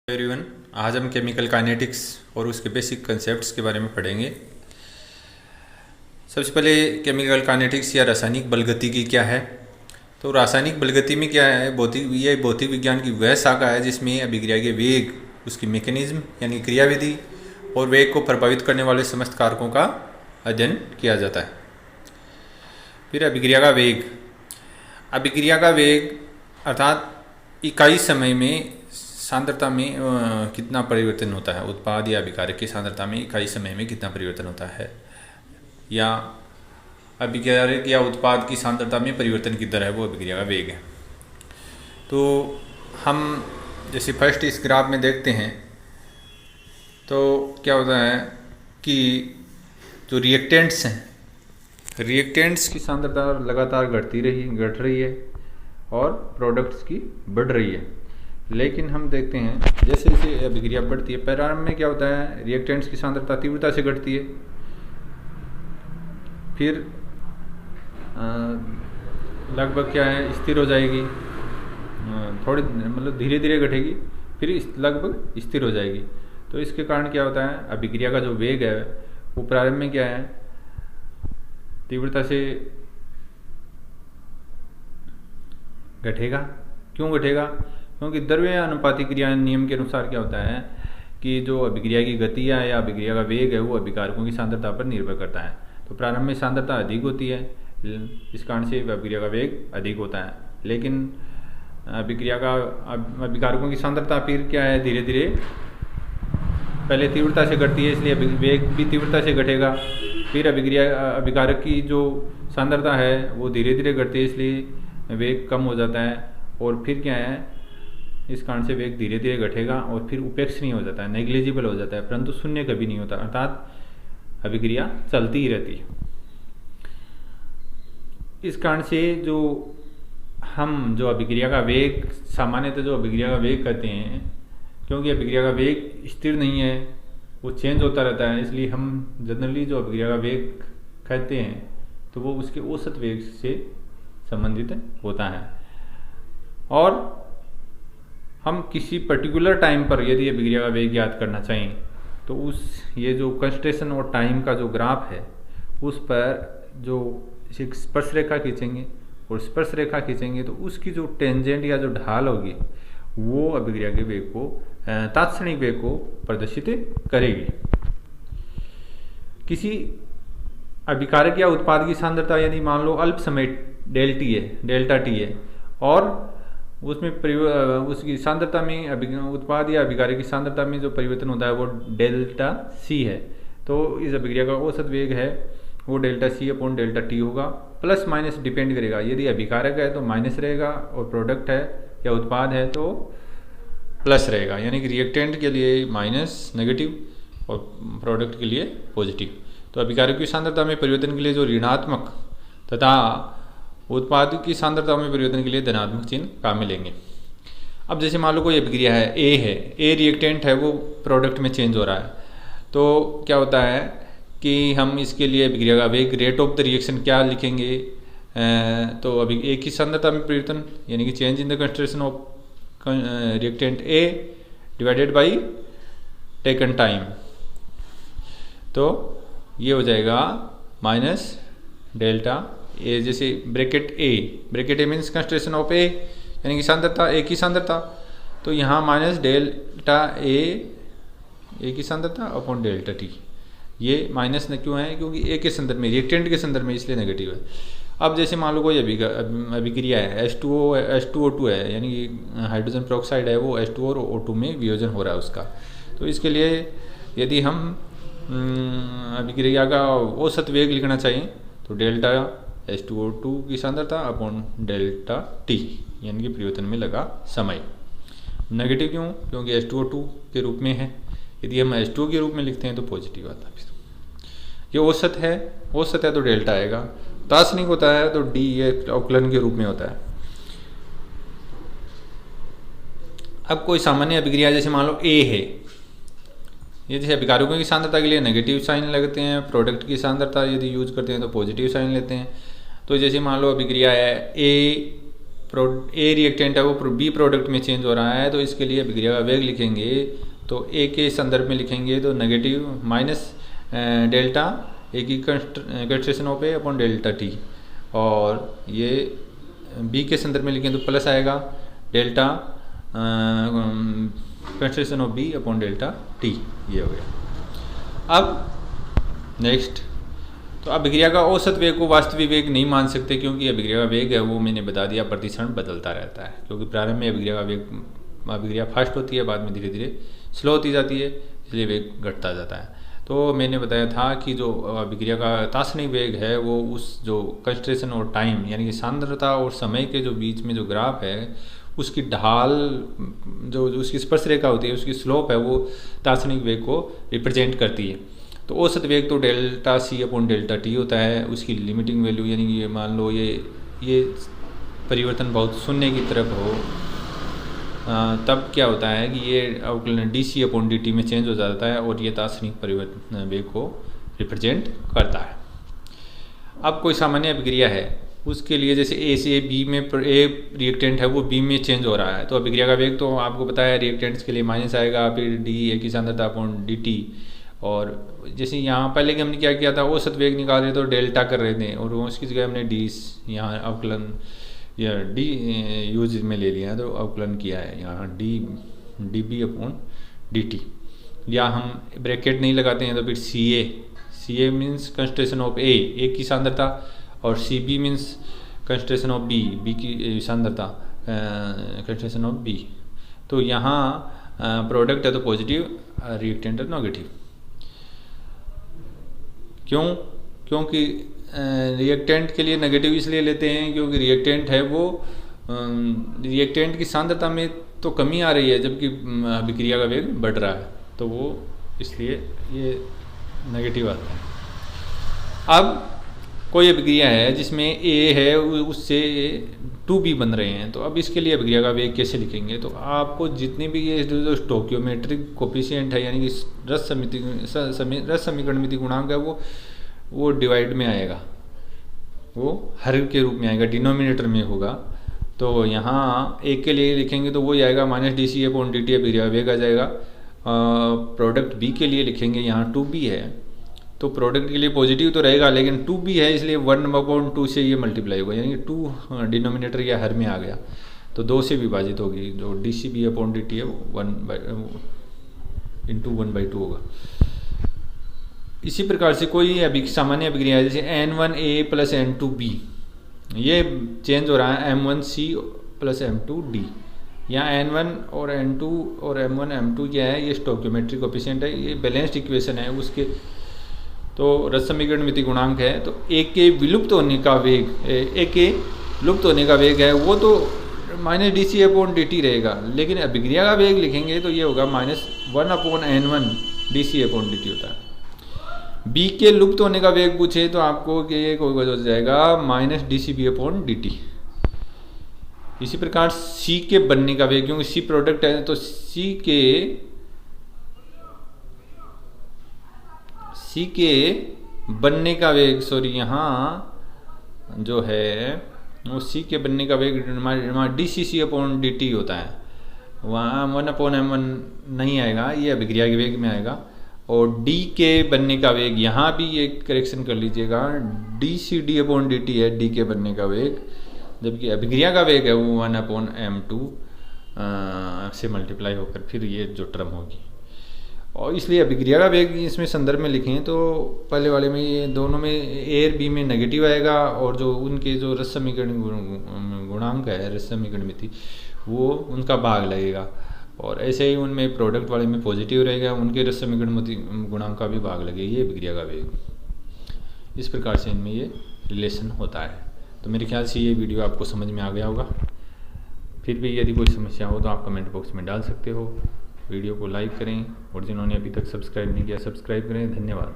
Everyone, आज हम chemical kinetics और उसके बेसिक कंसेप्ट्स के बारे में पढ़ेंगे। सबसे पहले केमिकल काइनेटिक्स या रासायनिक बलगतिकी क्या है। तो रासायनिक बलगति में क्या है, भौतिक विज्ञान की वह शाखा है जिसमें अभिक्रिया के वेग, उसकी मैकेनिज्म यानी क्रियाविधि और वेग को प्रभावित करने वाले समस्त कारकों का अध्ययन किया जाता है। फिर अभिक्रिया का वेग। अभिक्रिया का वेग अर्थात इकाई समय में सांद्रता में कितना परिवर्तन होता है, उत्पाद या अभिकारक की सांद्रता में इकाई समय में कितना परिवर्तन होता है, या अभिकारक या उत्पाद की सांद्रता में परिवर्तन की दर है, वो अभिक्रिया का वेग है। तो हम जैसे फर्स्ट इस ग्राफ में देखते हैं तो क्या होता है कि जो रिएक्टेंट्स हैं, रिएक्टेंट्स की सांद्रता लगातार घट रही है और प्रोडक्ट्स की बढ़ रही है। लेकिन हम देखते हैं जैसे जैसे अभिक्रिया बढ़ती है, प्रारंभ में क्या होता है, रिएक्टेंट्स की सांद्रता तीव्रता से घटती है, फिर लगभग क्या है स्थिर हो जाएगी, थोड़ी मतलब धीरे धीरे घटेगी, फिर लगभग स्थिर हो जाएगी। तो इसके कारण क्या होता है, अभिक्रिया का जो वेग है वो प्रारंभ में क्या है, तीव्रता से घटेगा। क्यों घटेगा? क्योंकि द्रव्य अनुपाती क्रिया नियम के अनुसार क्या होता है कि जो अभिक्रिया की गति है या अभिक्रिया का वेग है वो अभिकारकों की सांद्रता पर निर्भर करता है। तो प्रारंभ में सांद्रता अधिक होती है, इस कारण से अभिक्रिया का वेग अधिक होता है। लेकिन अभिकारकों की सांद्रता फिर क्या है, धीरे धीरे पहले तीव्रता से घटती है, इसलिए वेग भी तीव्रता से घटेगा। फिर अभिकारक की जो सांद्रता है वो धीरे धीरे घटती है, इसलिए वेग कम हो जाता है। और फिर क्या है, इस कारण से वेग धीरे धीरे घटेगा और फिर उपेक्षणीय हो जाता है, नेग्लिजिबल हो जाता है, परंतु शून्य कभी नहीं होता, अर्थात अभिक्रिया चलती ही रहती है। इस कारण से हम जो अभिक्रिया का वेग, सामान्यतः जो अभिक्रिया का वेग कहते हैं, क्योंकि अभिक्रिया का वेग स्थिर नहीं है, वो चेंज होता रहता है, इसलिए हम जनरली जो अभिक्रिया का वेग कहते हैं तो वो उसके औसत वेग से संबंधित होता है। और हम किसी पर्टिकुलर टाइम पर यदि अभिक्रिया का वेग ज्ञात करना चाहें तो ये जो कंसंट्रेशन और टाइम का जो ग्राफ है उस पर जो स्पर्श रेखा खींचेंगे और स्पर्श रेखा खींचेंगे तो उसकी जो टेंजेंट या जो ढाल होगी वो अभिक्रिया के वेग को, तात्क्षणिक वेग को प्रदर्शित करेगी। किसी अभिकारक या उत्पाद की सांद्रता यदि मान लो अल्प समय डेल्टा टी है और उसमें उसकी सांद्रता में उत्पाद या अभिकारक की सांद्रता में जो परिवर्तन होता है वो डेल्टा सी है, तो इस अभिक्रिया का औसत वेग है वो delta C upon delta T होगा। प्लस माइनस डिपेंड करेगा, यदि अभिकारक है तो माइनस रहेगा और प्रोडक्ट है या उत्पाद है तो प्लस रहेगा, यानी कि रिएक्टेंट के लिए माइनस नेगेटिव और प्रोडक्ट के लिए पॉजिटिव। तो अभिकारक की सांद्रता में परिवर्तन के लिए जो ऋणात्मक तथा उत्पाद की सांद्रता में परिवर्तन के लिए धनात्मक चिन्ह काम में लेंगे। अब जैसे मान लो कोई अभिक्रिया है, ए रिएक्टेंट है, वो प्रोडक्ट में चेंज हो रहा है, तो क्या होता है कि हम इसके लिए अभिक्रिया का वेग, रेट ऑफ द रिएक्शन क्या लिखेंगे, तो अभी ए की सांद्रता में परिवर्तन यानी कि change in the concentration of reactant A divided by taken time, तो ये हो जाएगा माइनस डेल्टा ए, जैसे bracket A means concentration of A यानी कि सांद्रता, ए की सांद्रता, तो यहाँ माइनस डेल्टा ए की सांद्रता अपॉन डेल्टा टी। ये माइनस न क्यों है, क्योंकि ए के संदर्भ में, रिएक्टेंट के संदर्भ में, इसलिए नेगेटिव है। अब जैसे मान लो कोई अभिक्रिया है, H2O2 है, यानी कि हाइड्रोजन पेरोक्साइड है, वो H2O और O2 में वियोजन हो रहा है उसका। तो इसके लिए यदि हम अभिक्रिया का औसत वेग लिखना चाहिए तो डेल्टा H2O2 की सांद्रता अपॉन डेल्टा टी यानी कि परिवर्तन में लगा समय। नेगेटिव क्यों? क्योंकि H2O2 के रूप में है, यदि हम H2O के रूप में लिखते हैं तो पॉजिटिव आता है। ये औसत है तो डेल्टा आएगा, तात्क्षणिक होता है तो डी, ये अवकलन के रूप में होता है। अब कोई सामान्य अभिक्रिया जैसे मान लो ए है, ये जैसे अभिकारकों की सांद्रता के लिए नेगेटिव साइन लगते हैं, प्रोडक्ट की सांद्रता यदि यूज करते हैं तो पॉजिटिव साइन लेते हैं। तो जैसे मान लो अभिक्रिया है, ए ए रिएक्टेंट है वो बी प्रोडक्ट में चेंज हो रहा है, तो इसके लिए अभिक्रिया का वेग लिखेंगे तो ए के संदर्भ में लिखेंगे तो नेगेटिव माइनस डेल्टा ए की concentration of A upon delta T, और ये बी के संदर्भ में लिखें तो प्लस आएगा delta concentration of B upon delta T, ये हो गया। अब नेक्स्ट, तो अभिक्रिया का औसत वेग को वास्तविक वेग नहीं मान सकते, क्योंकि अभिक्रिया का वेग है वो मैंने बता दिया प्रति क्षण बदलता रहता है, क्योंकि प्रारंभ में अभिक्रिया का वेग, अभिक्रिया फास्ट होती है, बाद में धीरे धीरे स्लो होती जाती है, इसलिए वेग घटता जाता है। तो मैंने बताया था कि जो अभिक्रिया का तात्क्षणिक वेग है वो उस जो कंसंट्रेशन और टाइम यानी कि सांद्रता और समय के जो बीच में जो ग्राफ है उसकी ढाल, जो उसकी स्पर्श रेखा होती है, उसकी स्लोप है, वो तात्क्षणिक वेग को रिप्रेजेंट करती है। तो औसत वेग तो delta C upon delta T होता है, उसकी लिमिटिंग वैल्यू यानी कि ये मान लो ये परिवर्तन बहुत शून्य की तरफ हो, तब क्या होता है कि ये अवकलन D C upon D T में चेंज हो जाता है और ये तात्क्षणिक परिवर्तन वेग को रिप्रेजेंट करता है। अब कोई सामान्य अभिक्रिया है, उसके लिए जैसे ए से बी में ए रिएक्टेंट है वो बी में चेंज हो रहा है, तो अभिक्रिया का वेग तो आपको पता है रिएक्टेंट्स के लिए माइनस आएगा, फिर डी ए की सांद्रता अपॉन डी टी, और जैसे यहाँ पहले कि हमने क्या किया था औसत वेग निकाल रहे तो डेल्टा कर रहे थे, और उसकी जगह हमने डी यहाँ अवकलन या डी यूज में ले लिया है, तो अवकलन किया है यहाँ D B upon D T, या हम ब्रैकेट नहीं लगाते हैं तो फिर C A means concentration of A की सांद्रता, और C B means concentration of B की सांद्रता कंसंट्रेशन ऑफ बी। तो यहाँ प्रोडक्ट है तो पॉजिटिव, रिएक्टेंट है नेगेटिव। क्योंकि रिएक्टेंट के लिए नेगेटिव इसलिए लेते हैं क्योंकि रिएक्टेंट है वो रिएक्टेंट की सांद्रता में तो कमी आ रही है जबकि अभिक्रिया का वेग बढ़ रहा है, तो वो इसलिए ये नेगेटिव आता है। अब कोई अभिक्रिया है जिसमें ए है उससे 2b बन रहे हैं, तो अब इसके लिए अभिक्रिया का वेग कैसे लिखेंगे, तो आपको जितनी भी ये जो स्टोकियोमेट्रिक कोफिशिएंट है यानी कि रस समीकरणमिति गुणांक है वो डिवाइड में आएगा, वो हर के रूप में आएगा, डिनोमिनेटर में होगा। तो यहाँ ए के लिए लिखेंगे तो वही आएगा minus D C upon D T अभिक्रिया वेग आ जाएगा। प्रोडक्ट बी के लिए लिखेंगे यहाँ 2b है, तो प्रोडक्ट के लिए पॉजिटिव तो रहेगा लेकिन 2b है इसलिए 1/2 से ये मल्टीप्लाई होगा, यानी कि 2 डिनोमिनेटर या हर में आ गया तो 2 से विभाजित होगी, जो D C B upon D T है 1/2 होगा। इसी प्रकार से कोई सामान्य अभिक्रिया है जैसे N1A प्लस N2B, ये चेंज हो रहा है M1C प्लस M2D, यहाँ N1 और N2 और M1 M2 क्या है, ये स्टोकियोमेट्रिक कोफिशिएंट है, ये बैलेंस्ड इक्वेशन है उसके, तो रस समीकरणमिति गुणांक है। तो ए के विलुप्त होने का वेग, ए के लुप्त होने का वेग है वो तो minus D C upon D T रहेगा, लेकिन अभिक्रिया का वेग लिखेंगे तो ये होगा -1/N1 D C upon D T होता है। बी के लुप्त होने का वेग पूछे तो आपको ये कोई हो जाएगा minus D C B upon D T. इसी प्रकार सी के बनने का वेग, क्योंकि सी प्रोडक्ट है तो सी के बनने का वेग, सॉरी यहाँ जो है वो सी के बनने का वेग डी सी सी अपॉन डी टी होता है, वहाँ 1/M1 नहीं आएगा, ये अभिक्रिया के वेग में आएगा। और डी के बनने का वेग यहाँ भी ये करेक्शन कर लीजिएगा, D C D upon D T है डी के बनने का वेग, जबकि अभिक्रिया का वेग है वो 1/M2 से मल्टीप्लाई होकर फिर ये जो टर्म होगी। और इसलिए अभिक्रिया का वेग इसमें संदर्भ में लिखें तो पहले वाले में ये दोनों में ए और बी में नेगेटिव आएगा, और जो उनके जो रस समीकरण गुणांक है, रस समीकरणमिति, वो उनका भाग लगेगा, और ऐसे ही उनमें प्रोडक्ट वाले में पॉजिटिव रहेगा, उनके रस समीकरणमिति गुणांक का भी भाग लगेगी, ये अभिक्रिया का वेग। इस प्रकार से इनमें ये रिलेशन होता है। तो मेरे ख्याल से ये वीडियो आपको समझ में आ गया होगा। फिर भी यदि कोई समस्या हो तो आप कमेंट बॉक्स में डाल सकते हो। वीडियो को लाइक करें, और जिन्होंने अभी तक सब्सक्राइब नहीं किया सब्सक्राइब करें। धन्यवाद।